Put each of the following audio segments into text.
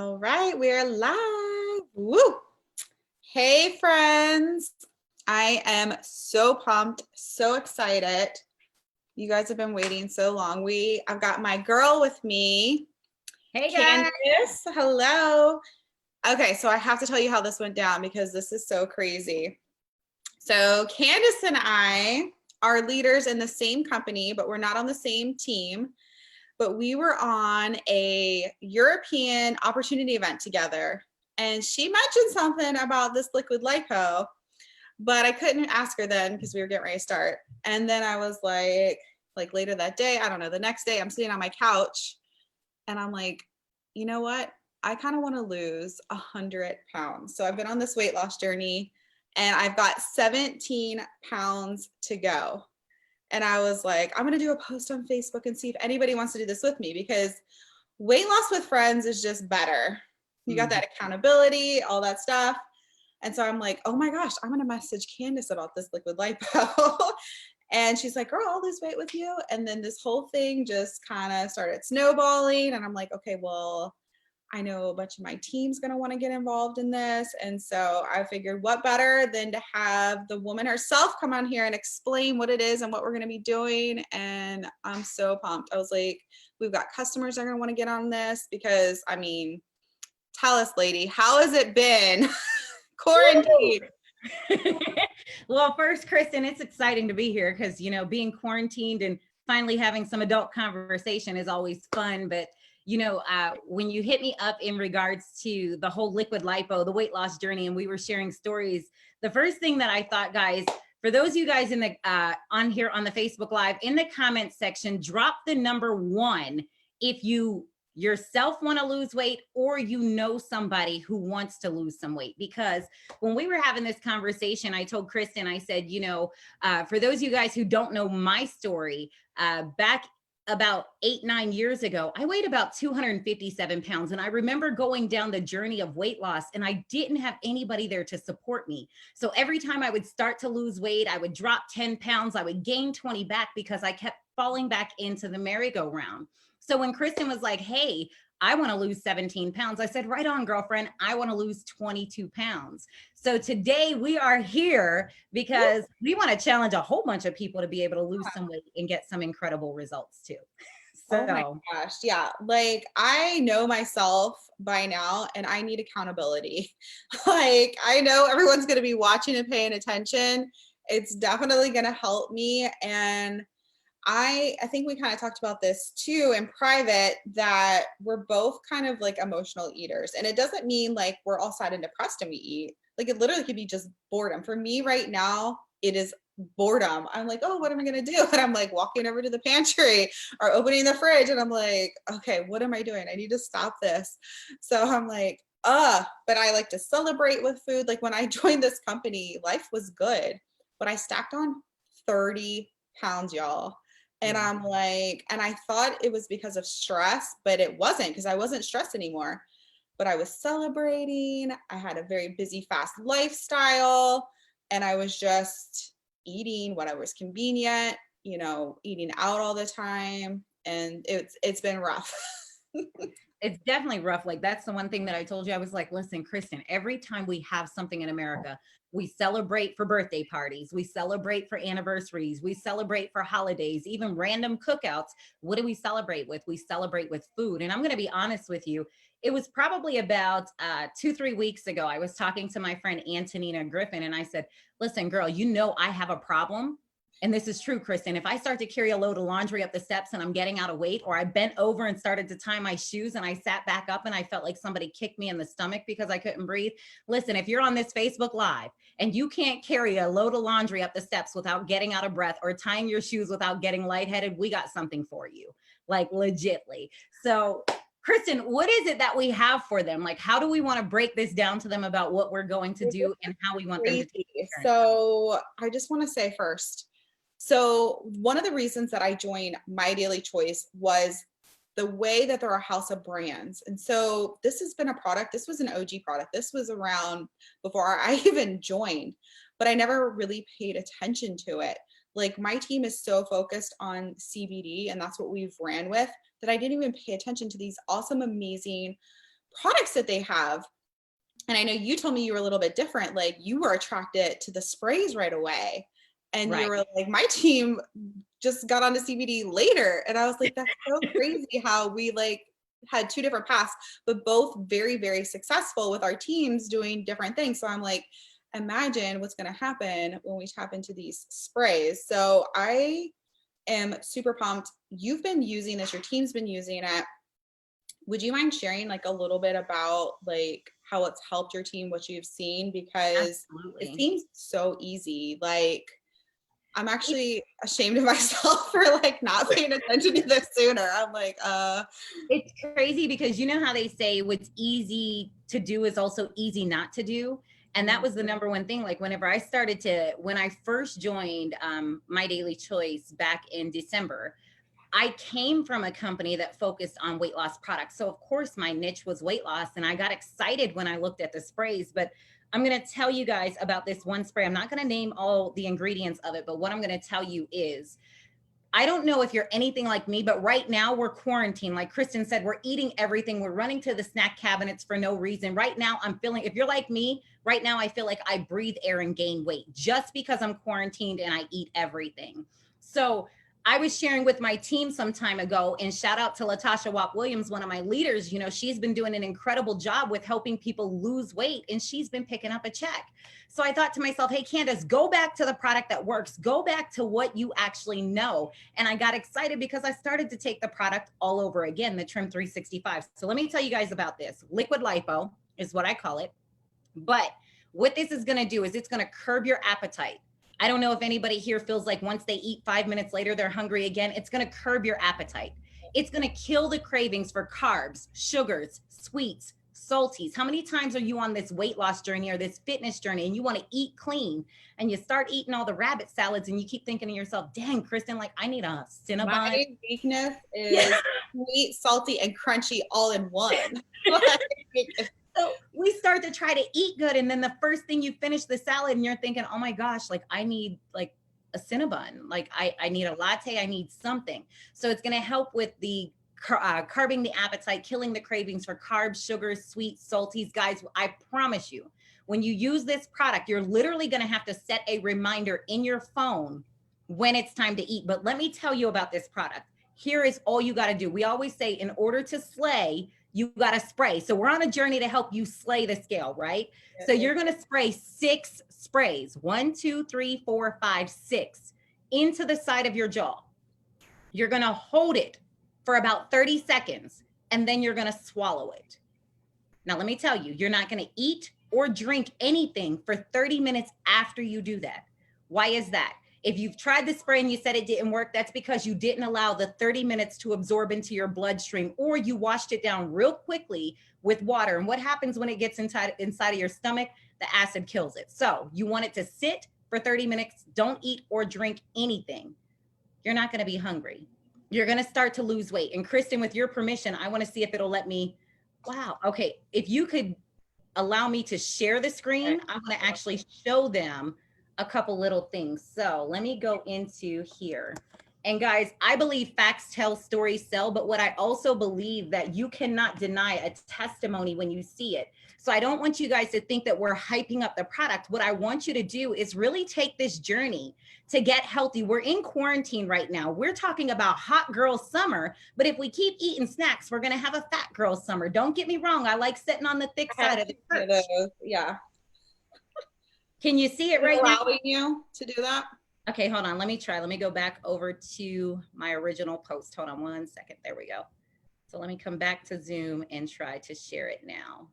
All right, we're live. Woo! Hey, friends. I am so pumped, so excited. You guys have been waiting so long. I've got my girl with me. Hey, guys. Candace, hello. Okay, so I have to tell you how this went down because this is so crazy. So Candace and I are leaders in the same company, but we're not on the same team. But we were on a European opportunity event together. And she mentioned something about this liquid lipo, but I couldn't ask her then because we were getting ready to start. And then I was like later that day, I don't know, the next day I'm sitting on my couch and I'm like, you know what? I kind of want to lose 100 pounds. So I've been on this weight loss journey and I've got 17 pounds to go. And I was like, I'm going to do a post on Facebook and see if anybody wants to do this with me because weight loss with friends is just better. You got that accountability, all that stuff. And so I'm like, oh my gosh, I'm going to message Candace about this liquid lipo. And she's like, girl, I'll lose weight with you. And then this whole thing just kind of started snowballing. And I'm like, okay, well, I know a bunch of my team's going to want to get involved in this. And so I figured what better than to have the woman herself come on here and explain what it is and what we're going to be doing. And I'm so pumped. I was like, we've got customers that are going to want to get on this because, I mean, tell us, lady, how has it been quarantine? Well, first, Kristen, it's exciting to be here because, being quarantined and finally having some adult conversation is always fun. But when you hit me up in regards to the whole liquid lipo, the weight loss journey, and we were sharing stories, the first thing that I thought, guys, for those of you guys in the on here on the Facebook Live, in the comment section, drop the number 1 if you yourself want to lose weight or somebody who wants to lose some weight. Because when we were having this conversation, I told Kristen, I said, for those of you guys who don't know my story, back about 8-9 years ago, I weighed about 257 pounds. And I remember going down the journey of weight loss and I didn't have anybody there to support me. So every time I would start to lose weight, I would drop 10 pounds, I would gain 20 back because I kept falling back into the merry-go-round. So when Kristen was like, hey, I want to lose 17 pounds, I said, right on, girlfriend, I want to lose 22 pounds. So today we are here because we want to challenge a whole bunch of people to be able to lose some weight and get some incredible results too. So, oh my gosh. Yeah. Like I know myself by now and I need accountability. Like I know everyone's going to be watching and paying attention. It's definitely going to help me. And I think we kind of talked about this too in private, that we're both kind of like emotional eaters. And it doesn't mean like we're all sad and depressed and we eat. Like it literally could be just boredom. For me right now, it is boredom. I'm like, oh, what am I going to do? And I'm like walking over to the pantry or opening the fridge. And I'm like, okay, what am I doing? I need to stop this. So I'm like, but I like to celebrate with food. Like when I joined this company, life was good, but I stacked on 30 pounds, y'all. And I'm like, and I thought it was because of stress, but it wasn't because I wasn't stressed anymore. But I was celebrating. I had a very busy, fast lifestyle. And I was just eating whatever was convenient, eating out all the time. And it's been rough. It's definitely rough. Like that's the one thing that I told you. I was like, listen, Kristen, every time we have something in America, we celebrate for birthday parties, we celebrate for anniversaries, we celebrate for holidays, even random cookouts. What do we celebrate with? We celebrate with food. And I'm going to be honest with you. It was probably about 2-3 weeks ago. I was talking to my friend Antonina Griffin and I said, listen, girl, I have a problem. And this is true, Kristen. If I start to carry a load of laundry up the steps and I'm getting out of weight, or I bent over and started to tie my shoes and I sat back up and I felt like somebody kicked me in the stomach because I couldn't breathe. Listen, if you're on this Facebook Live and you can't carry a load of laundry up the steps without getting out of breath or tying your shoes without getting lightheaded, we got something for you, like legitly. So Kristen, what is it that we have for them? Like, how do we want to break this down to them about what we're going to do and how we want them to take it? So I just want to say first, so one of the reasons that I joined My Daily Choice was the way that they're a house of brands. And so this has been a product, this was an OG product. This was around before I even joined, but I never really paid attention to it. Like my team is so focused on CBD and that's what we've ran with that I didn't even pay attention to these awesome, amazing products that they have. And I know you told me you were a little bit different. Like you were attracted to the sprays right away. And you were like, my team just got onto CBD later. And I was like, that's so crazy how we like had two different paths, but both very, very successful with our teams doing different things. So I'm like, imagine what's going to happen when we tap into these sprays. So I am super pumped. You've been using this, your team's been using it. Would you mind sharing like a little bit about like how it's helped your team, what you've seen? Because it seems so easy. Like I'm actually ashamed of myself for like not paying attention to this sooner. I'm like, It's crazy because you know how they say what's easy to do is also easy not to do. And that was the number one thing. Like when I first joined My Daily Choice back in December, I came from a company that focused on weight loss products. So of course my niche was weight loss, and I got excited when I looked at the sprays. But I'm going to tell you guys about this one spray. I'm not going to name all the ingredients of it, but what I'm going to tell you is, I don't know if you're anything like me, but right now we're quarantined. Like Kristen said, we're eating everything. We're running to the snack cabinets for no reason. Right now I'm feeling, if you're like me, right now I feel like I breathe air and gain weight just because I'm quarantined and I eat everything. So I was sharing with my team some time ago, and shout out to Latasha Watt-Williams, one of my leaders. You know, she's been doing an incredible job with helping people lose weight, and she's been picking up a check. So I thought to myself, hey, Candace, go back to the product that works. Go back to what you actually know. And I got excited because I started to take the product all over again, the Trim365. So let me tell you guys about this. Liquid lipo is what I call it. But what this is going to do is it's going to curb your appetite. I don't know if anybody here feels like once they eat 5 minutes later, they're hungry again. It's going to curb your appetite. It's going to kill the cravings for carbs, sugars, sweets, salties. How many times are you on this weight loss journey or this fitness journey and you want to eat clean and you start eating all the rabbit salads and you keep thinking to yourself, dang, Kristen, like I need a Cinnabon. My weakness is sweet, salty, and crunchy all in one. So we start to try to eat good. And then the first thing you finish the salad and you're thinking, oh my gosh, like I need like a Cinnabon. Like I need a latte. I need something. So it's going to help with the carbing the appetite, killing the cravings for carbs, sugars, sweets, salties. Guys, I promise you, when you use this product, you're literally going to have to set a reminder in your phone when it's time to eat. But let me tell you about this product. Here is all you got to do. We always say in order to slay, you got to spray. So we're on a journey to help you slay the scale, right? Yeah. So you're going to spray 6 sprays, 1, 2, 3, 4, 5, 6 into the side of your jaw. You're going to hold it for about 30 seconds, and then you're going to swallow it. Now, let me tell you, you're not going to eat or drink anything for 30 minutes after you do that. Why is that? If you've tried the spray and you said it didn't work, that's because you didn't allow the 30 minutes to absorb into your bloodstream, or you washed it down real quickly with water. And what happens when it gets inside of your stomach? The acid kills it. So you want it to sit for 30 minutes. Don't eat or drink anything. You're not going to be hungry. You're going to start to lose weight. And Kristen, with your permission, I want to see if it'll let me. Wow. Okay. If you could allow me to share the screen, I'm going to actually show them a couple little things. So let me go into here. And guys, I believe facts tell, stories sell, but what I also believe that you cannot deny a testimony when you see it. So I don't want you guys to think that we're hyping up the product. What I want you to do is really take this journey to get healthy. We're in quarantine right now. We're talking about hot girl summer, but if we keep eating snacks, we're going to have a fat girl summer. Don't get me wrong. I like sitting on the thick side of the couch. Yeah. Can you see it right now? Allowing you to do that? Okay, hold on. Let me try. Let me go back over to my original post. Hold on 1 second. There we go. So let me come back to Zoom and try to share it now.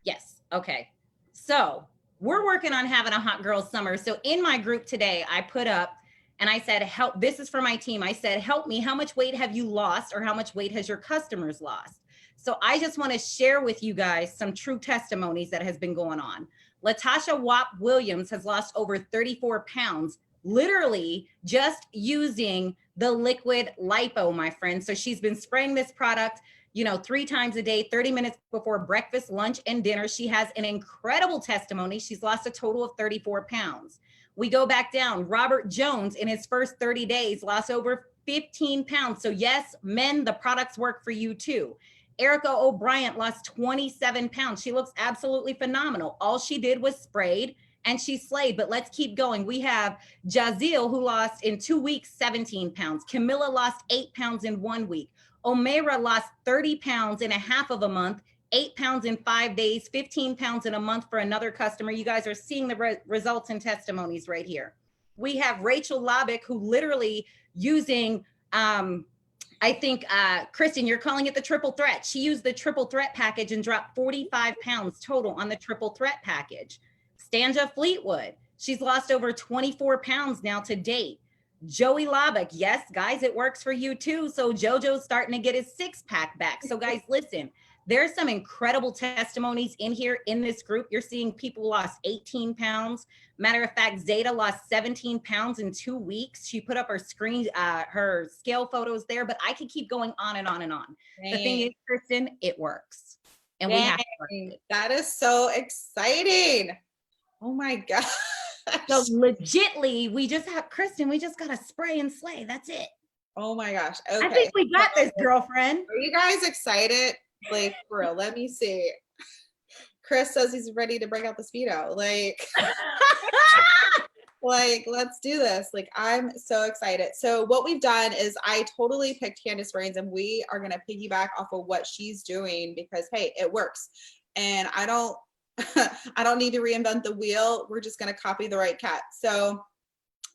Yes. Okay. So we're working on having a hot girl summer. So in my group today, I put up and I said, help, this is for my team. I said, help me. How much weight have you lost, or how much weight has your customers lost? So I just want to share with you guys some true testimonies that has been going on. Latasha Watt-Williams has lost over 34 pounds, literally just using the liquid lipo, my friend. So she's been spraying this product, 3 times a day, 30 minutes before breakfast, lunch, and dinner. She has an incredible testimony. She's lost a total of 34 pounds. We go back down. Robert Jones, in his first 30 days, lost over 15 pounds. So yes, men, the products work for you too. Erica O'Brien lost 27 pounds. She looks absolutely phenomenal. All she did was sprayed and she slayed. But let's keep going. We have Jazeel, who lost in 2 weeks 17 pounds. Camilla lost 8 pounds in 1 week. Omeira lost 30 pounds in a half of a month, 8 pounds in 5 days, 15 pounds in a month for another customer. You guys are seeing the results and testimonies right here. We have Rachel Labick, who literally using, I think, Kristen, you're calling it the triple threat. She used the triple threat package and dropped 45 pounds total on the triple threat package. Stanja Fleetwood, she's lost over 24 pounds now to date. Joey Labick, yes, guys, it works for you too. So JoJo's starting to get his 6-pack back. So guys, listen, there's some incredible testimonies in here in this group. You're seeing people lost 18 pounds. Matter of fact, Zeta lost 17 pounds in 2 weeks. She put up her her scale photos there, but I could keep going on and on and on. Dang. The thing is, Kristen, it works. And we have to work it. That is so exciting. Oh my God. So legitly, we just have, Kristen, we just got to spray and slay. That's it. Oh my gosh. Okay. I think we got this, girlfriend. Are you guys excited? Like, for real, let me see. Chris says he's ready to break out the Speedo. Like, like, let's do this. Like, I'm so excited. So what we've done is I totally picked Candace Brains, and we are going to piggyback off of what she's doing because, hey, it works. And I don't need to reinvent the wheel. We're just going to copy the right cat. So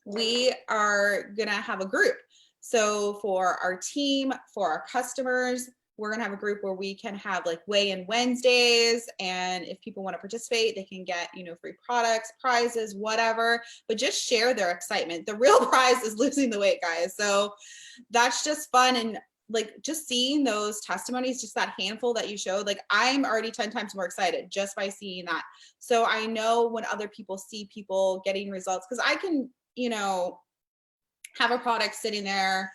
we are going to have a group. So for our team, for our customers, we're going to have a group where we can have like weigh-in Wednesdays. And if people want to participate, they can get, you know, free products, prizes, whatever, but just share their excitement. The real prize is losing the weight, guys. So that's just fun. And like, just seeing those testimonies, just that handful that you showed, like I'm already 10 times more excited just by seeing that. So I know when other people see people getting results, because I can, you know, have a product sitting there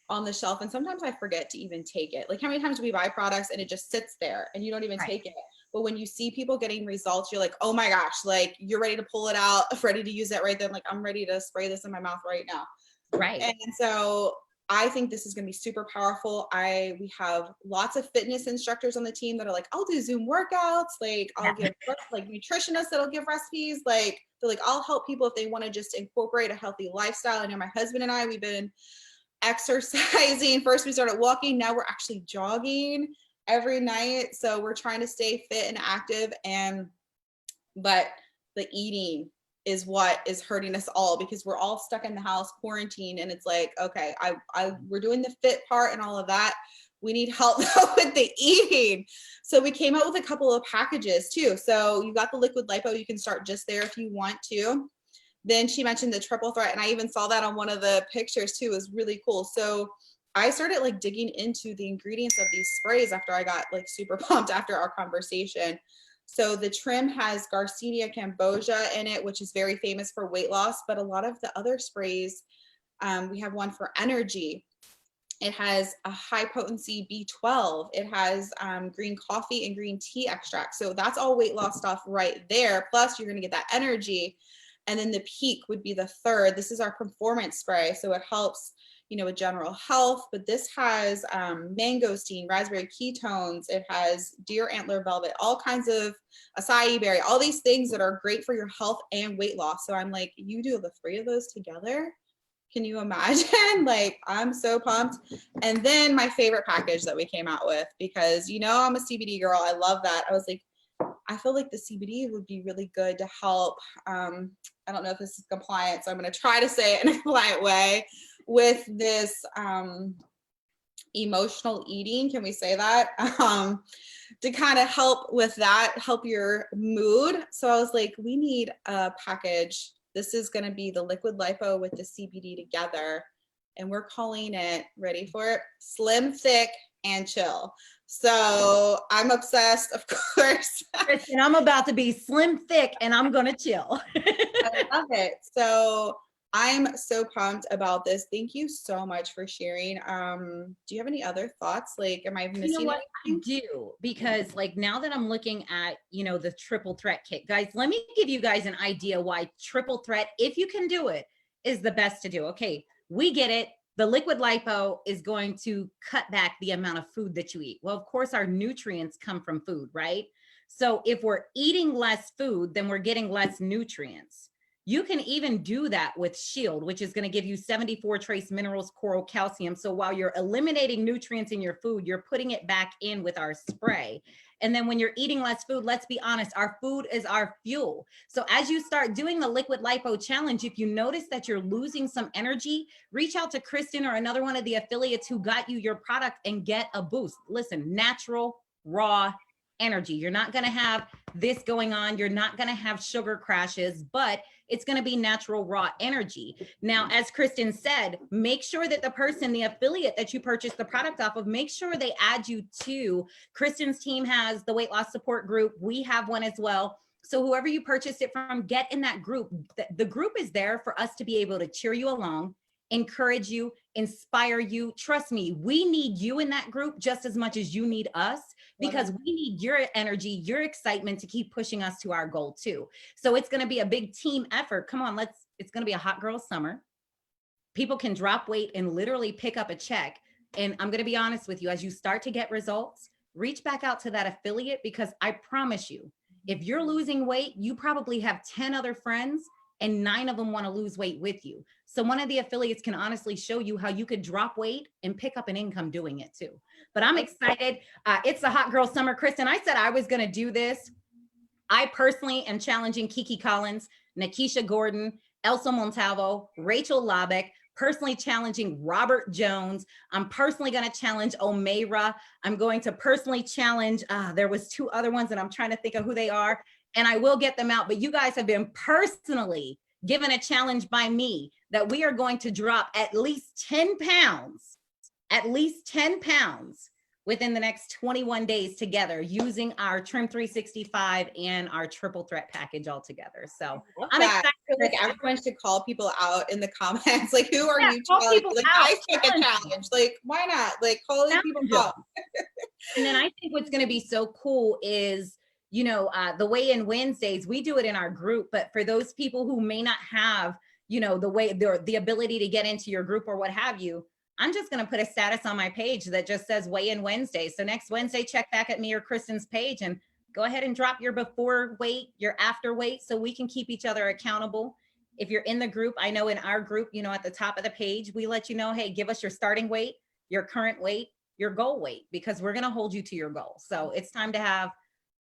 on the shelf and sometimes I forget to even take it. Like how many times do we buy products and it just sits there and you don't even take it? But when you see people getting results, you're like, oh my gosh, like you're ready to pull it out, ready to use it right then. Like I'm ready to spray this in my mouth right now. Right. And so I think this is going to be super powerful. We have lots of fitness instructors on the team that are like, I'll do Zoom workouts. Like I'll give like nutritionists that'll give recipes. Like they're like, I'll help people if they want to just incorporate a healthy lifestyle. I know my husband and I, we've been exercising. First we started walking. Now we're actually jogging every night. So we're trying to stay fit and active. But the eating is what is hurting us all because we're all stuck in the house quarantined. And it's like, okay, we're doing the fit part and all of that. We need help with the eating. So we came out with a couple of packages too. So you got the liquid lipo. You can start just there if you want to. Then she mentioned the triple threat. And I even saw that on one of the pictures too. It was really cool. So I started like digging into the ingredients of these sprays after I got like super pumped after our conversation. So the Trim has Garcinia Cambogia in it, which is very famous for weight loss, but a lot of the other sprays, we have one for energy. It has a high potency B12. It has green coffee and green tea extract. So that's all weight loss stuff right there. Plus you're going to get that energy. And then the Peak would be the third. This is our performance spray. So it helps, you know, with general health, but this has mangosteen, raspberry ketones. It has deer antler velvet, all kinds of acai berry, all these things that are great for your health and weight loss. So I'm like, you do the 3 of those together. Can you imagine? Like, I'm so pumped. And then my favorite package that we came out with, because, you know, I'm a CBD girl. I love that. I was like, I feel like the CBD would be really good to help. I don't know if this is compliant, so I'm going to try to say it in a compliant way with this emotional eating. Can we say that? To kind of help with that, help your mood. So I was like, we need a package. This is going to be the liquid lipo with the CBD together. And we're calling it, ready for it? Slim, thick, and chill. So I'm obsessed, of course. Kristen, I'm about to be slim, thick, and I'm going to chill. I love it. So I'm so pumped about this. Thank you so much for sharing. Do you have any other thoughts? Like, am I missing what? anything? I do, because like now that I'm looking at, you know, the triple threat kit, guys, let me give you guys an idea why triple threat, if you can do it, is the best to do. Okay, we get it. The liquid lipo is going to cut back the amount of food that you eat. Well, of course, our nutrients come from food, right? So if we're eating less food, then we're getting less nutrients. You can even do that with Shield, which is going to give you 74 trace minerals, coral, calcium. So while you're eliminating nutrients in your food, you're putting it back in with our spray. And then when you're eating less food, let's be honest, our food is our fuel. So as you start doing the liquid lipo challenge, if you notice that you're losing some energy, reach out to Kristen or another one of the affiliates who got you your product and get a boost. Listen, natural, raw energy. You're not going to have this going on. You're not going to have sugar crashes, but it's going to be natural, raw energy. Now, as Kristen said, make sure that the person, the affiliate that you purchased the product off of, make sure they add you to. Kristen's team has the weight loss support group. We have one as well. So whoever you purchased it from, get in that group. The group is there for us to be able to cheer you along, encourage you, inspire you. Trust me, we need you in that group just as much as you need us, because we need your energy, your excitement to keep pushing us to our goal too. So it's going to be a big team effort. Come on, it's going to be a hot girl summer. People can drop weight and literally pick up a check. And I'm going to be honest with you, as you start to get results, reach back out to that affiliate, because I promise you, if you're losing weight, you probably have 10 other friends and 9 of them want to lose weight with you. So one of the affiliates can honestly show you how you could drop weight and pick up an income doing it too. But I'm excited. It's a hot girl summer. Kristen, I said I was going to do this. I personally am challenging Kiki Collins, Nakisha Gordon, Elsa Montalvo, Rachel Labick, personally challenging Robert Jones. I'm personally going to challenge Omeira. I'm going to personally challenge, there was 2 other ones and I'm trying to think of who they are, and I will get them out. But you guys have been personally given a challenge by me that we are going to drop at least 10 pounds within the next 21 days together using our Trim365 and our triple threat package all together. So I'm excited. Like everyone should call people out in the comments. Like, who are you call challenging? people Like, out. I took a challenge. Like, why not? Like, call these people out. And then I think what's going to be so cool is, you know, the weigh-in Wednesdays, we do it in our group, but for those people who may not have, you know, the ability to get into your group or what have you, I'm just going to put a status on my page that just says weigh-in Wednesday. So next Wednesday, check back at me or Kristen's page and go ahead and drop your before weight, your after weight, so we can keep each other accountable. If you're in the group, I know in our group, you know, at the top of the page, we let you know, hey, give us your starting weight, your current weight, your goal weight, because we're going to hold you to your goal. So it's time to have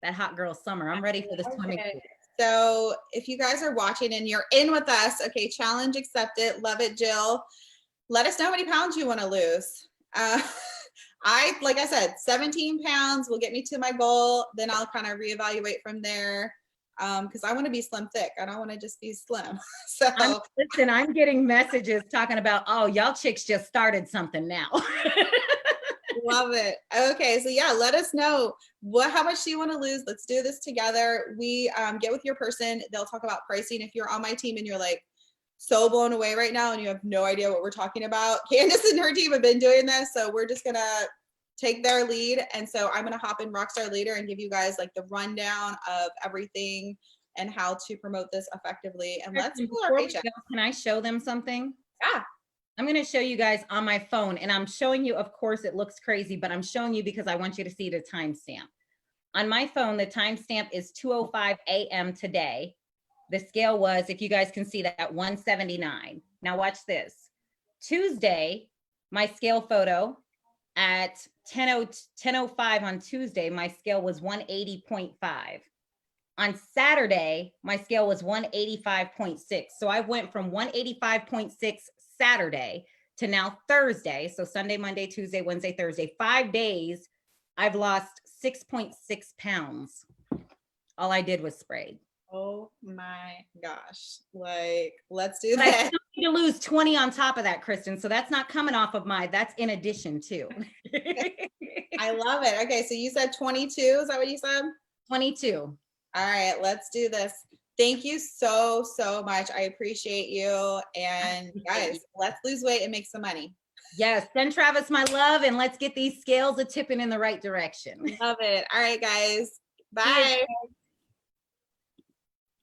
that hot girl summer. I'm ready for the swimming pool. So if you guys are watching and you're in with us, okay, challenge accepted. Love it, Jill. Let us know how many pounds you want to lose. Like I said, 17 pounds will get me to my goal. Then I'll kind of reevaluate from there. Because I want to be slim thick. I don't want to just be slim. So listen, I'm getting messages talking about, oh, y'all chicks just started something now. Love it. Okay, so yeah, let us know how much do you want to lose. Let's do this together. We get with your person. They'll talk about pricing. If you're on my team and you're like so blown away right now and you have no idea what we're talking about, Candace and her team have been doing this, so we're just gonna take their lead. And so I'm gonna hop in Rockstar later and give you guys like the rundown of everything and how to promote this effectively. And let's pull our paycheck. Can I show them something? Yeah. I'm going to show you guys on my phone, and I'm showing you, of course, it looks crazy, but I'm showing you because I want you to see the timestamp. On my phone, the timestamp is 2:05 a.m. today. The scale was, if you guys can see that, 179. Now watch this. Tuesday, my scale photo at 10:05 on Tuesday, my scale was 180.5. On Saturday, my scale was 185.6. So I went from 185.6 Saturday to now Thursday. So Sunday, Monday, Tuesday, Wednesday, Thursday, 5 days, I've lost 6.6 pounds. All I did was sprayed. Oh my gosh. Like, let's do that. I still need to lose 20 on top of that, Kristen. So that's not coming off of that's in addition to. I love it. Okay. So you said 22. Is that what you said? 22. All right, let's do this. Thank you so much. I appreciate you. And guys, let's lose weight and make some money. Yes, send Travis my love and let's get these scales a tipping in the right direction. Love it. All right, guys. Bye.